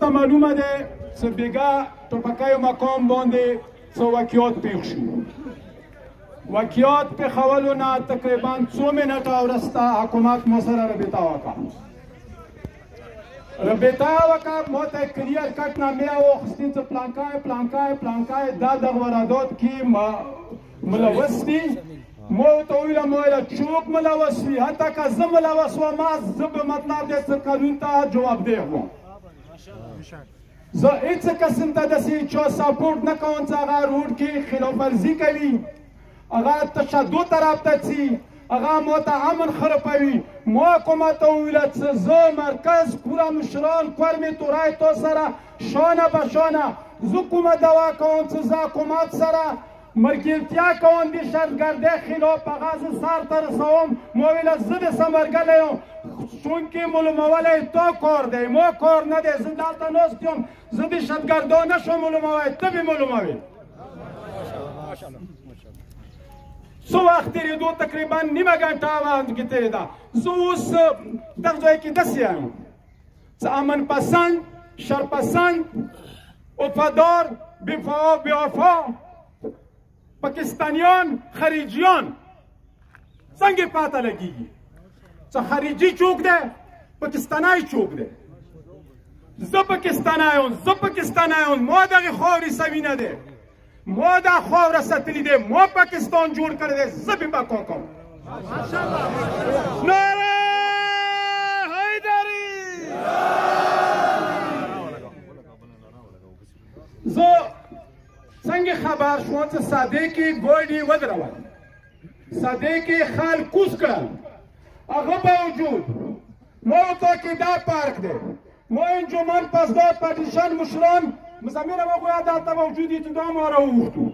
ته معلومه دی چې بیګا ټوپکیو مقام باندې څه واقعات پېښ شو. واقعات پېښولو نه تقریبا 2 منټه وروسته حکومت مو سره رابطه وکړه. رابطه وکړه، ما ته کلیر کټ نامې واخیستې چې پلانکای دا دغه واردات کې ملوث دي. ما ورته وویله څوک ملوث وي، حتی که زه ملوث وم زه به مطلب دی چې قانون ته جوابدeh وم. زه هېڅ قسم ته داسې چا سپورټ نه کوم چې هغه روډ کې خلاف ورزي کوي، هغه تشدد طرف ته ځي، هغه ما ته امن خرابوي. ما حکومت ته وویله چې زه مرکز پوره مشران کور مې تورای تا سره شانه به شانه زه کومه دعوا کوم چې زه حکومت سره مرګلتیا کوم د شرطګردۍ خلاف هغه زه سر ته رسوم. ما ویله زه د ثمرګلی یم چونکې معلومولی تا کار دی، ما کار نه دی. زه دلته ناست یم، زه د شرطګردا نشم معلوموی، ته به معلوموي. څو وخت تېرېدو تقریبا نیمه ګنټه کې تېرېده. زه اوس دغه ځای کې داسې یم چې امن پسند، شرپسند، وفادار، بېوفا پاکستانیان، خارجیان څنګه پاته لګېږي چې خارجي څوک دی، پاکستانی څوک دی. زه پاکستانی یم، ما دغې خاورې سوي نه دی، ما دا خاوره ساتلې دی، ما پاکستان جوړ کړی دی، زه به بقا کوم. نعره حیدري. زه څنګه خبر شوم چې ساده کې ګوډي ودرول، ساده کې خال کوز کړل، هغه باوجود ما ورته کې دا پارک دی، ما انجمن پاسدار پارتیشن مشران مزامیر ما گویا دلته موجود دي، دا ما راووتو.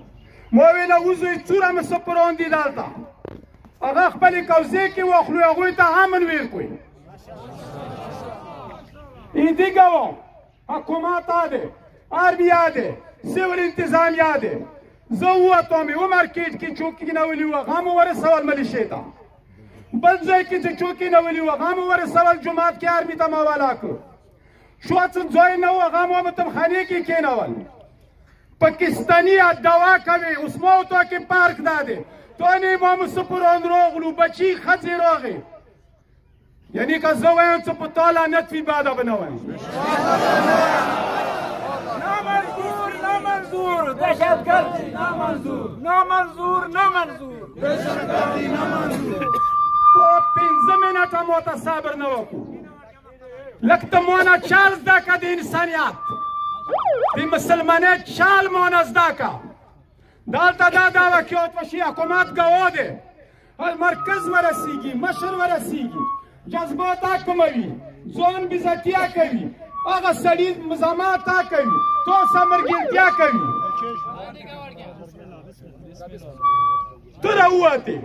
ما ویله وزوی څوره مې سپران دي دلته، هغه خپلې کوزې کې واخلو، هغوی ته امن ورکړئ. این دیگه حکومت دی، اربیا دی، سیول انتظامیه دی. زه ووتم یو مارکیټ کې چوکۍ نیولي وو، هغه مو ورسول ملیشې ته. بل ځای کې چې چوکۍ نیولي وو، هغه مو ورسول جومات کې ارمي ته حواله کړ. شو څه ځای نه و، هغه مو متمخانې کې کېنول. پاکستاني دعوا کوي اوس ما ورته کې پارک دا دی، تو نه ما مسپران راغلو، بچي ښځې راغې. یعنی که زه وایم چې په تا لعنت وي بعده به نه وایم. نامنظور دهشتگردی، نامنظور دهشتگردی، نامنظور. تو 15 منټه ما ته صبر نه وکړو، لږ ته مانه چال زده که د انسانیت، د مسلمانیت چال مانه زده که. دلته دا واقعات وشي، حکومت ګواه دی، مرکز ورسیږي، مشر ورسیږي، جذبات کموي، ځان بېزتیا کوي، هغه سړي مزاحمت کوي، تو ثمرګلتیا کوي. ته راووتې،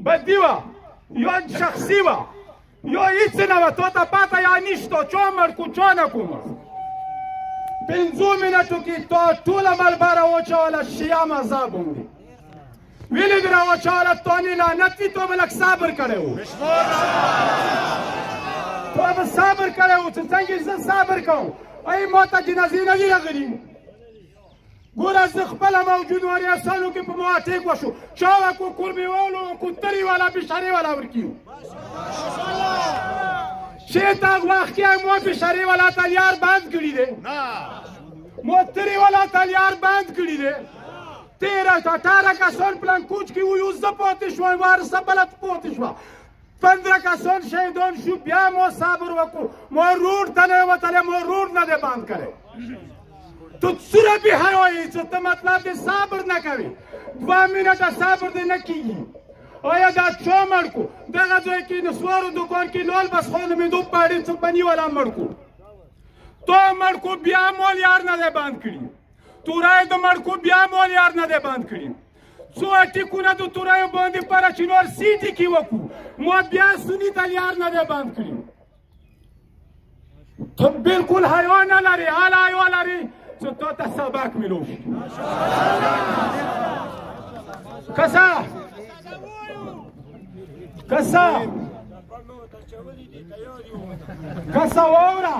بدي وه یا شخصي وه یا هیڅ نه وه، تو ته پته یا نشته چا مړ کړو چا نه کړو. 5 منټو کې تا ټوله ملبره واچوله شیعه مذهب باندې، ویلې دې راواچوله تا نه لعنت وي، تو به لږ صبر کړی و، تو به صبر کړی و چې څنګه زه صبر کوم. ای ما ته جنازې نه دي راغلي، ګوره زه خپله موجود و ریاسانو کې په ما اټیک وشو، چا وکړو کوربېوالو کوترې والا بېشارې والا ورکیو. چېرته وخت کې ما بېشارې والا تلیار بند کړي دی، ما ترې والا تلیار بند کړي دی. 13-18 کسان پلانکوچ کې وو، زه پاتې شوم، وارثه بله پاتې شوه. 15 کسان شهیدان شو، بیا ما صبر وکړو، ما روډ ته نه وتلی، ما روډ نه دی بند کړی. تو څومره بې حیا یې چې ته مطلب دې صبر نه کوې، 2 منټه صبر دې نه کېږي. آیا دا چا مړ کړو؟ دغه ځای کې نسوارو دکان کې لال بس خان امیدو پاړې څه بني والا مړ کړو، تو مړ کړو، بیا مال یار نه دی بند کړي. تورای د مړ کړو، بیا مال یار نه دی بند کړي. څو ټیکونه د تورایو باندې پر چینور سیټي کې وکړو، ما بیا سني تلیار نه دی بند کړي. ته بالکل حیا نه لرې، حاله حیا لرې چې تا ته سبق ملو شي. کسا واوره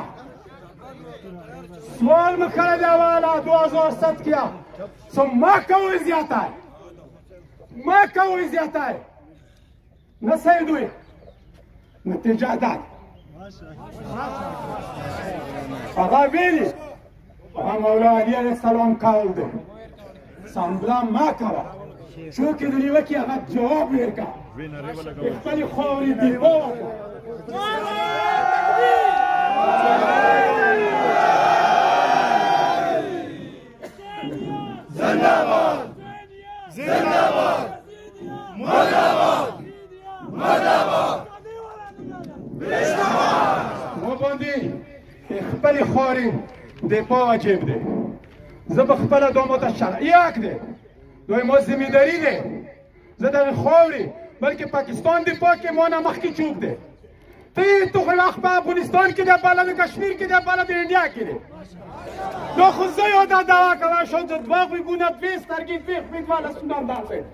سوال مې کړی دی والا 2007 کیا سو ما کوئ زیاتی ما کوئ زیاتی نه صحیح دوی نتیجه داد هغه ویلي هغه مولا علی علیه السلام قول دی سامبلا ما کوه چونکې د نیوکې هغه جواب ورکړه خپلې خاورې دفاع وکړه زنده‌باد زنده‌باد مرده‌باد مرده‌باد ما باندې خپلې خاورې دفاع واجب دی زه به خپله دا ماته شرعي حق دی دوی ما ذمهداري دی زه دغې خاورې بلکې پاکستان دفاع کې ما نه مخکې چوک دی تو خو وخت په افغانستان کې دی بله د کشمیر کې دی بله د انډیا کې دی دا خو زه یو دا دعا کوم شد دماغ میگونه دوی سترګې دوی خپید والا سونم دارده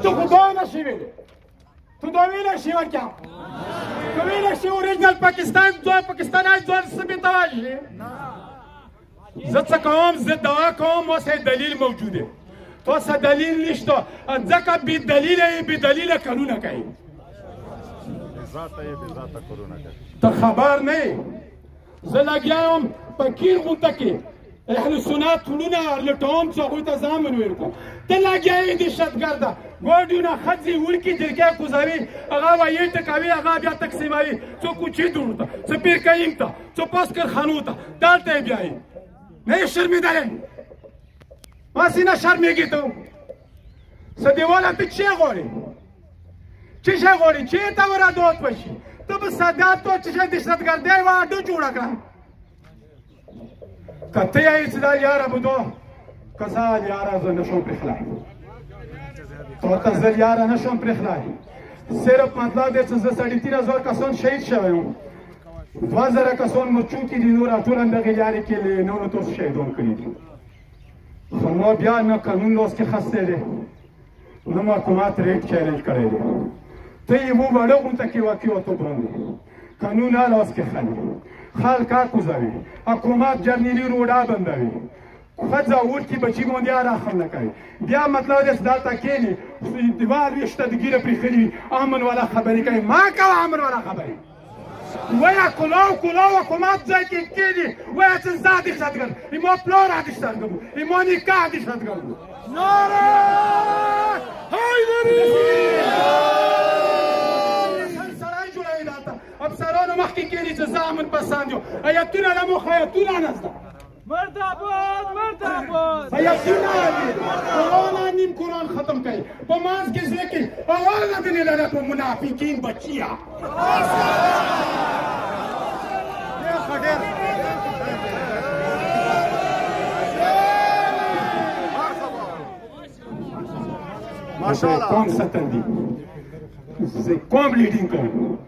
تو خو دا نشی ویلی تو دا ویلی شی وکم تو ویلی شی اوریجنل پاکستان های دوار سبی تواشی زه څه کوم زه دعا کوم ما سه دلیل موجوده تو سه دلیل نشته ځکه بې دلیله یې بې دلیله کارونه کوي ته خبر نه یې زه لګیا یم په کیر غونډه کې اهل سنت ټولونه لټوم چې هغوی ته ځان ونویل کړم ته لګیا یې دهشتګرده ګوډونه ښځې وړکي جرګې کوزوي هغه وایي ټکوي هغه بیا تقسیموي څو کوچې دورو ته څه پیر کریم ته څه پاسکرخانو ته دلته یې بیایي نه یې شرمېدلی هسې نه شرمېږي ته څه دیواله ته څه غواړې څه شی غواړې چېرته ورادوت وشي ته به سادات تو څه شی دهشتګردۍ وه اډه جوړه کړه که ته یې چې دا یاره بودو که زه یاره زه نشم پرېښلی تو ته زه یاره نشم پرېښلی صرف مطلب دی چې زه 3,500 کسان شهید شوی یم 2,000 کسان مو چوکې دي نور ټول همدغې لارې کې له نورو تاسو شهیدان کړي دي خو ما بیا نه قانون لاس کې خستی دی نه مو حکومت ریټ چیلنج کړی دی ته یې ووړه غونډه کې واقع تو باندې قانون لاس کې خلي خلک کوزوي حکومت جرنیلي روډه بندوي ښځه وړکي بچي باندې رحم نه کوي بیا مطلب دی چې دلته کښېني دیوال ویشته د ګیره پرېښلي وي امن والا خبرې کوي ما کوه امن والا خبرې ویا کلاو حکومت ځای کې کښېني ویا چې زه دهشتګرد ما پلار دهشتګرد و ما نیکه دهشتګرد و نعره حیدري افسرانو مخکې کېني چې زه امن پسند یم ایتونه له موخه ایتونه نه زده مرده‌باد مرده‌باد ایتونه دي قرآن نیم قرآن ختم کوي په منځ کې زه کې اول نه دنې لره په منافقین بچیا ماشاءالله قوم ستندي زه قوم لیډینګ کوم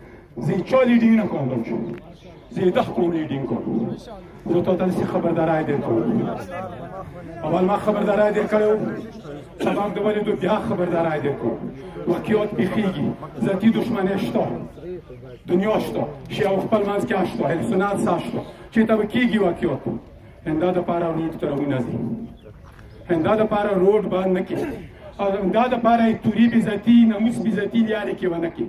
زه چا لیډینګ نه کوم بچو زه د قوم لیډینګ کوم زه ته داسې خبرداری درکوم اول ما خبرداری درکړی سبا د ولیدو بیا خبرداری درکوم واقعیات پېښېږي ذاتي دښمنۍ شته دنیا شته شیعه و خپل منځ کې شته اهل سنت سه شته چېرته به کېږي واقعیات همدا دپاره روډ ته راونه ځي همدا دپاره روډ بند نه کړي همدا دپاره یې توري بېزتي ناموس بېزتي لارې کې ونه کړي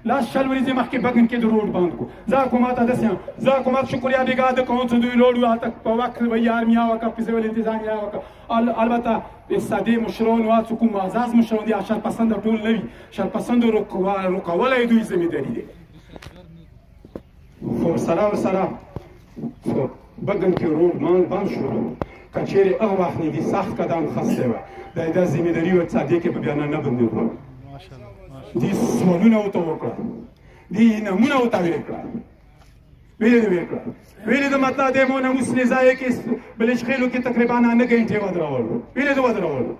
لاس شل ورځې مخکې بګن کې د روډ بند کړو زه حکومت ته داسې یم زه حکومت شکریه بېګا ده کوم چې دوی روډ هلته په وخت وایي ارمیا وکړه فیضل انتظامیه وکړه البته ساده مشران و څوک معزز مشران دي شرپسنده ټول نه وي شرپسنده روکولی دوی ذمهداري دی خو سره ورسره بګن کې روډ بند شو که چېرې هغه وخت نه دي سخت قدم خستی وه دا ذمهداري وه سادې کې به بیا نه بندېدو دې سوالونه ورته وکړه دې نمونه ورته ویې کړه ویلې دې ویې کړه ویلې د مطلب دی مو ناموس نظایه کې بلشخیلو کې تقریبا 9 ګنټې ودرولو ویلې دې ودرولو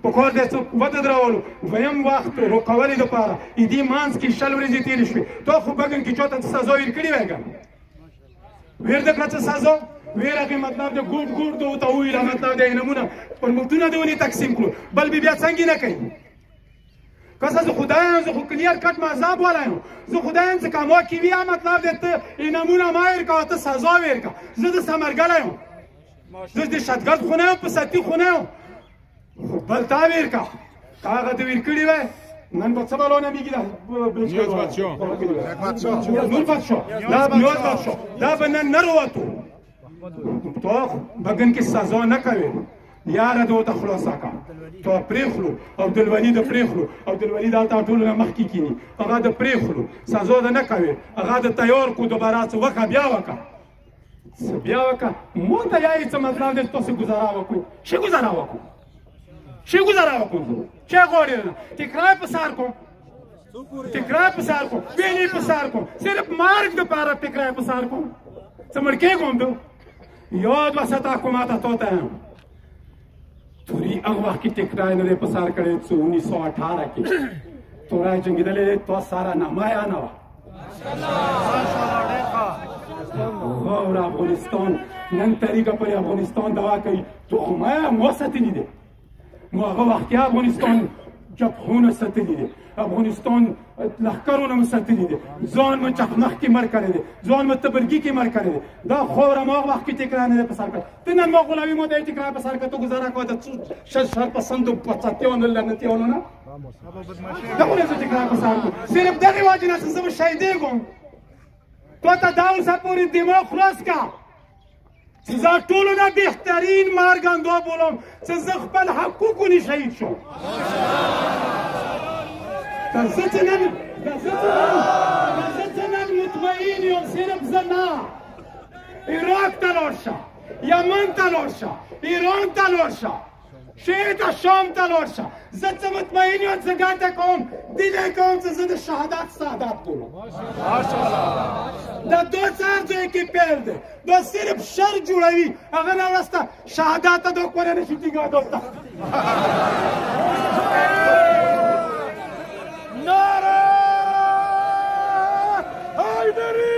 په کار دی څه ودرولو دویم وخت روکولې دپاره دې منځ کې شل ورځې تېرې شوې تا خو بګن کې چاته سزا ویل کړې وی که ویر دې کړه څه سزا ویر هغې مطلب دی ګوډ ده ورته وویله مطلب دی نمونه پر موټونه دې ونې تقسیم کړو بل بیا څنګه نه کوي کسه زه خدای یم، زه خو کلیر کټ مذهب والا یم، زه خدای یم چې کاما کې وي مطلب دی ته انعامونه ما ورکوه ته سزا ورکوه. زه د ثمرګله یم، زه د شتګرد خونه یم، په سطي خونه یم، خو بل تا ورکوه که هغه دې ورکړي وی نن به څه بلونه میگی نور پادشاه دا به نن نه روتو تو بګن کې سزا نه کوي یاره دو ته خلاصه که تو پرېخلو او دلولي د پرېخلو او دلولي دلته ټولو نه مخکې کیني هغه د پرېخلو سزا ده نه کوي هغه د تیار کو دوباره څه وکړه بیا وکړه څه بیا وکړه مو ته یایي څه مطلب دی تاسې ګزاره وکړو چی ګزاره وکړو چی ګزاره وکړو چی غواړې نه تکرار په سر کوم تکرار په سر کوم وینې په سر کوم صرف مرګ دپاره تکرار په سر کوم څه مړ کېږم دو یاد وساته حکومته تا ته یم توری هغه وخت کې تکرار نه دی په سر کړی څه 1918 کې تورای جنګېدلی دی تا سره نمایه نه وه غور افغانستان نن طریقه پرې افغانستان دوا کوي تو خو ما ساتلی دی نو هغه وخت کې افغانستان جبهونه ساتلی دی افغانستان لښکرونه مو ساتلی دی ځان مو چخمخ کې مړ کړی دی ځان مو تبرګي کې مړ کړی دی دا خاوره ما هغه وخت کې تکرار نه دی په سر کړی ته نن ما غلامي ما ته تکرار په سر کړی تو ګزاره کوه د شرپسندو پڅاتیانو لعنتیانو نه دا خو نه زه تکرار په سر کړم صرف دغې وجې نه چې زه به شهیدېږم تو ته دا اوسه پورې دماغ خلاص که چې زه ټولو نه بهترین مارګندو بولم چې زه خپل حقوقو نه شهید شم زه چې نن مطمئن یم صرف زه نه عراق ته لاړ شه یمن ته لاړ شه ایران ته لاړ شه شیعه ته شام ته لاړ شه زه څه مطمئن یم زه ګټه کوم دې کوم چې زه د شهادت سعادت بولم دا دو څار ځای کې پیل دی دا صرف شر جوړوي هغه نه وروسته شهادت ته دا کولی نه شي ټینګه دلته نعره حیدری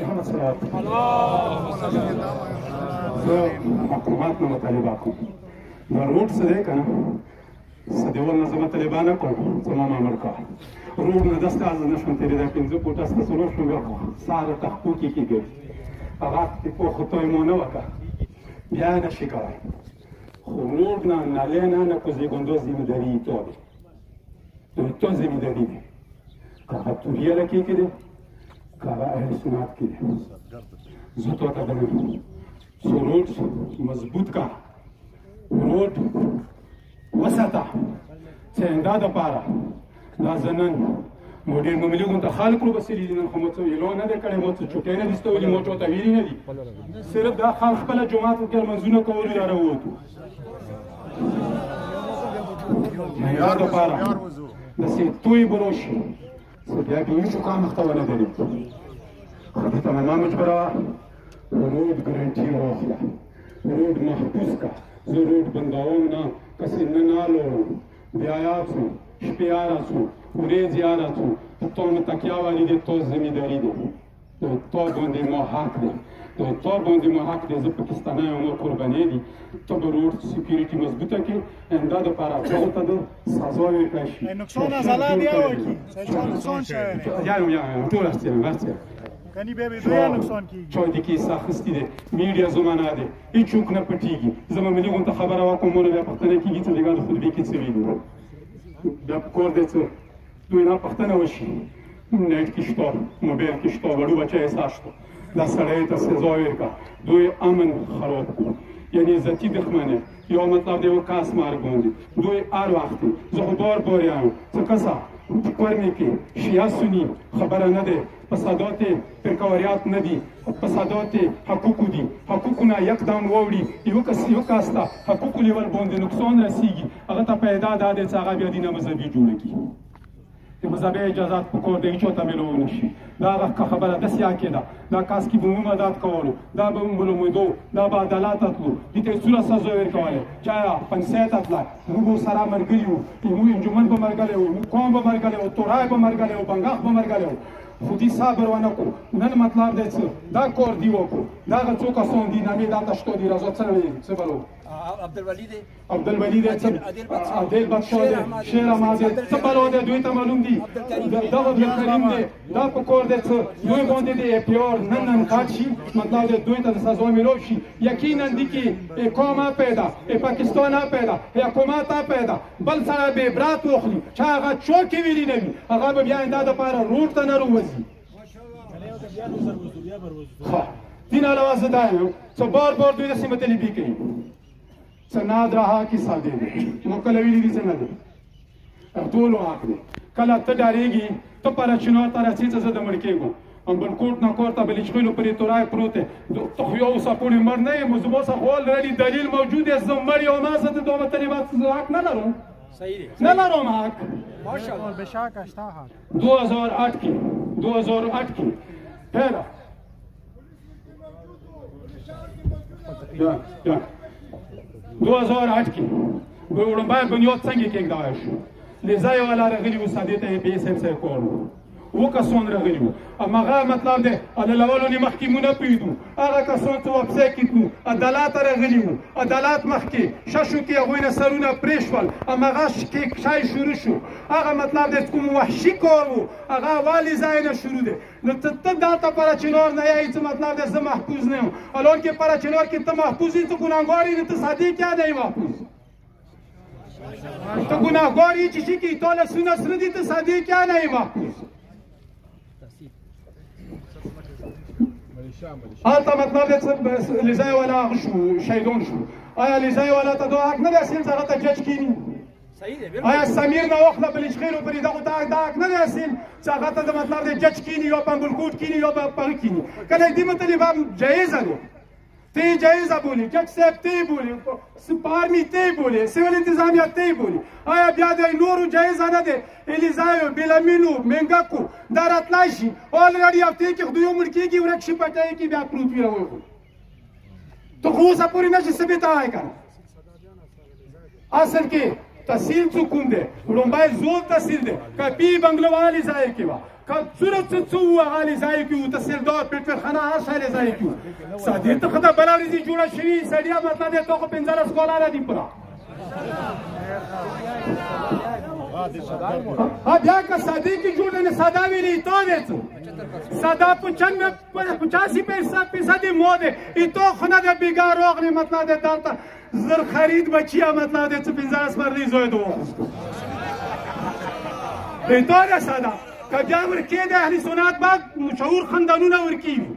محمد صلوات زه حکومت نه مطالبه کوم نو روډ څه دی که نه څه دیول نه زه مطالبه نه کوم زما مامر کا روډ نه داسې از نه شم تېرېدی 5 فوټه څخه 4 شم بیا ساره تحقیقي کې ګرځي هغه پوخ توی مو نه وکړه بیا یې نه شي کولی خو روډ نه نالۍ نه کوزېږندو زمینداري تو دی تو زمینداري دی که هغه توریه لکې کې دی که هغه اهل سنت کې دی زه تو ته بلم سو روډ مضبوط کا روډ وساته چې انده دپاره دا زه نن مو ډېر معمولي غونته خلک روبسلي دي نن خو مو څه ویلو نه دی کړی مو څه چوټۍ نه دي ستولي مو چاته ویلي نه دي صرف دا خلک خپله جومات کې لمنځونه کولو یا راووتو معیار دپاره داسې توی به راشي څه بیا به هېڅ کار مخته ونه درېږي خو دې ته ماما مجبوره وه روډ ګرنټي واخله روډ محفوظ که زه روډ بندوم نه کسې نه نالوړم بیا یاد شو شپې یاره شو ورځې یاره شو تو مې تکیه والي دی تو زمینداري دی تو باندې ما حق دی تو باندې ما حق دی زه پاکستانی یم ما قربانۍ دي ته به روډ سکیورټي مضبوطه کړې همدا دپاره هغو ته د سزا ورکړی شي نقصان از الان بیا وکړي نقصان شوی ټول هستیم کنی بیا بیا نقصان کیږي چای د کیسه اخیستې دی میډیا زمانه دی هېڅوک نه پټېږي زه معمولي غونته خبره وکړم مونه بیا پوښتنه کېږي چې دغه د خطبې کې څه ویلي بیا په کور دی څه دوی نه پوښتنه وشي نیټ کې شته موبایل کې شته وړو بچی احساس شته دا سړی ته سزا ورکړه دوی امن خراب کړو یعنی ذاتي دښمنۍ یا مطلب دی یو کس مرګ باندې دوی هر وخت زه خو بار یم څه کسه کورنۍ کې شیعه سني خبره نه دی فسادات پرکاریات نه دي فسادات حقوقو دي حقوقونه یکدم واوړي یو کس ته حقوقو لیول باندې نقصان رسیږي هغه ته پیدا دا دی چې هغه بیا دینه مذهبي جوړه کړي د مذهبي اجازات په کور د هېچا ته میلو نه شي دا هغه خبره داسې عقیده دا کاس کې به مو مدد کولو دا به معلومېدو دا به عدالت تلو دې ته څومره سزا ورکولې چا پنسیت تله موږ سره ملګري وو موږ انجمن به ملګری وو موږ قوم به ملګری وو تورای به ملګری وو بنګاخ به ملګری وو خو دې صبر ونه کړو نن مطلب دی څه دا کار دې وکړو دغه څو کسان دي نامې دلته شته دي راځه څه وایي څه بلو عبدالولي دی عادل بادشاه دی شیر احمد دی څه بلو دی دوی ته معلوم دي دا عبدالکریم دی دا په کار دی څه دوی باندې د اپی آر نن قد شي مطلب دی دوی ته د سزا میلاو شي یقینا دي کې قوم پیدا پاکستان پیدا حکومت پیدا بل سره به عبرت واخلي چې هغه چوکې ویلي نه وي هغه به بیا آینده دپاره روډ ته نه راوځي دین علاوه زه دا یم څه بار بار دوی د سیمه طلبي کوي څه ناد رها کې ساده دی نو کله ویلي دي څه نه دی ټولو حق دی کله ته ډارېږي ته پره چنار ته راځې څه زه د مړ کېږم بلکوټ نه کور ته بلچخیلو پرې تورای پروت دی ته خو یو اوسه پورې مړ نه یم زما څخه الریډي دلیل موجود دی زه مړ یم ما زه د دومره طالبات حق نه لرم نه لرم حق 2008 کې پهلا 2008 کې وړاندې بنیاد څنګه کېږدای شو لزای والا راغلی و سادې ته به سم سره کول و کسان راغلی و هغه مطلب دی اولونی مخکې مونږ نه پوهېدو هغه کسان چې واپسې کېدو عدالت راغلی و عدالت مخکې ششو کې هغوی نه سرونه پرې شول هماغه شی شروع شو هغه مطلب دی کوم وحشي کار و هغه والي ځای نه شروع دی نو ته دلته پره چنار نه یې څه مطلب دی زه محفوظ نه یم الان کې پره چنار کې ته محفوظ یې ته ګناهګار یې ته صادق یا نه یې محفوظ ته ګناهګار یې چې شي کې تا له سونه سره دي ته صادق یا نه یې محفوظ هلته مطلب دی لیزای والا هغه شو شهیدان شو آیا لیزای والا ته دا حق نه دی اصیل چې هغه ته جج کیني آیا سمیر نه واخله بلچخیلو پرې دغو ته دا حق نه دی اصیل چې هغه ته د مطلب دی جج کیني یا په بلکوټ کیني یا په هغه کیني کله دې مطلب هم جایزه دی ته جایزه بولي جج صاحب ته یې بولي پارمي ته یې بولي سیول انتظامیه ته یې بولي آیا بیا د نورو جایزه نه دی الیزایو بیلامینو منګکو دا راتلی شي الریډي هفتې کې خو دوی عمر کېږي ورک شي پټۍ کې بیا پروت وي راوغو ته خو اوسه پورې نه شي ثبت وای که نه اصل کې تحصیل څه کوم دی لومبی زول تحصیل دی که پی بنګله والي ځای کې وه که څومره څه وو هغه لیزای کې وو تحصیلدار پټپرخانه هر شی لیزای کې وو سادې ته خدای بله ورځې جوړه شوي سړیا مطلب دی تا خو 15 کاله دي پوره بیا که سادې کې جوړ دی نو ساده ویلې تا دی څه ساده 85% مو دی ایتو خو نه دی بیګار راغلی مطلب دی دلته زر خرید بچیه مطلب دی څه 15 پردې زوی ته واخیستو ایتو دی ساده که بیا ورکې د اهل سنت بعد مشهور خاندانونه ورکېږي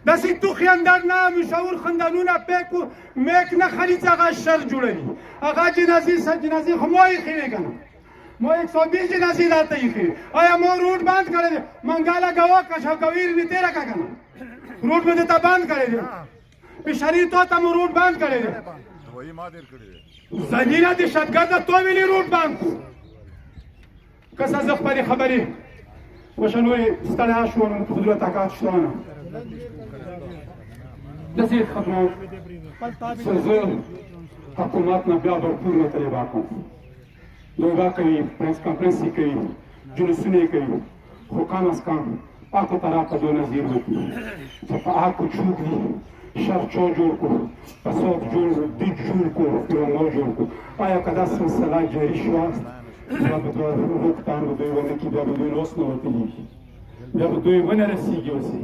داسې توخي اندر نه مشهور خاندانونه پیک میک نه خرید هغه شر جوړوي هغه جنازې خو ما ایښې وې که نه ما 120 جنازې دلته ایښې آیا ما روډ بند کړی دی منګاله ګوا کشاکویر مې تېره کړه که نه روډ مې درته بند کړی دی پېشري تا ته مو روډ بند کړی دی زنینه دهشتګرده تو ویلې روډ بند کړو که څه زه خپلې خبرې وشنوی ستړیا شوم په خدای طاقت شتونه داسې خدمات چې زه حکومت نه بیا به پور مطالبه کوم دوبه کوي پرنس کانفرنس یې کوي جلوسونه یې کوي خو کم از کم پاکو طرف ته دو نظیر وکړي چې په حقو چوک وي شر چا جوړ کړو فساد جوړ دیګ جوړ کړو فرنګا جوړ کړو آیا که دا سلسله جاري شوه بیا به روکتان به دوی ونه کړي بیا به دوی اوس نه ورتلېږي بیا به دوی ونه رسېږي اوسې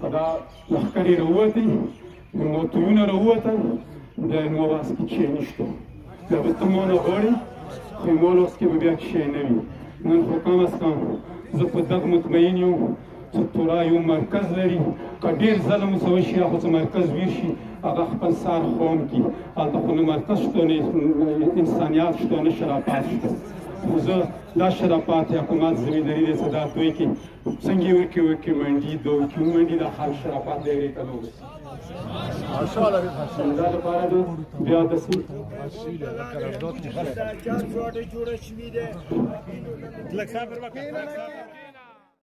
که دا لښکر یې راووتی موتویونه راووتل بیا یې نو واس کې چی نشته بیا به ته ما نه غواړې خو ما لاس کې به بیا شی نه وي نن خو کم از کم زه په دغه مطمئن یم چې تورا یو مرکز لري که ډېر ظلم ورڅه وشي یا خو څه مرکز ویر شي هغه خپل سر خام کړي هلته خو نه مرکز شته نه انسانیت شته نه شرافت شته خو زه دا شرافت حکومت زمینداري دی څه دا دوی کې څنګه یې وکړي منډي دو کې منډي د خلک شرافت دی هغې ته نه ورسي دا لپاره دی بیا داسې لږ صبر وکړه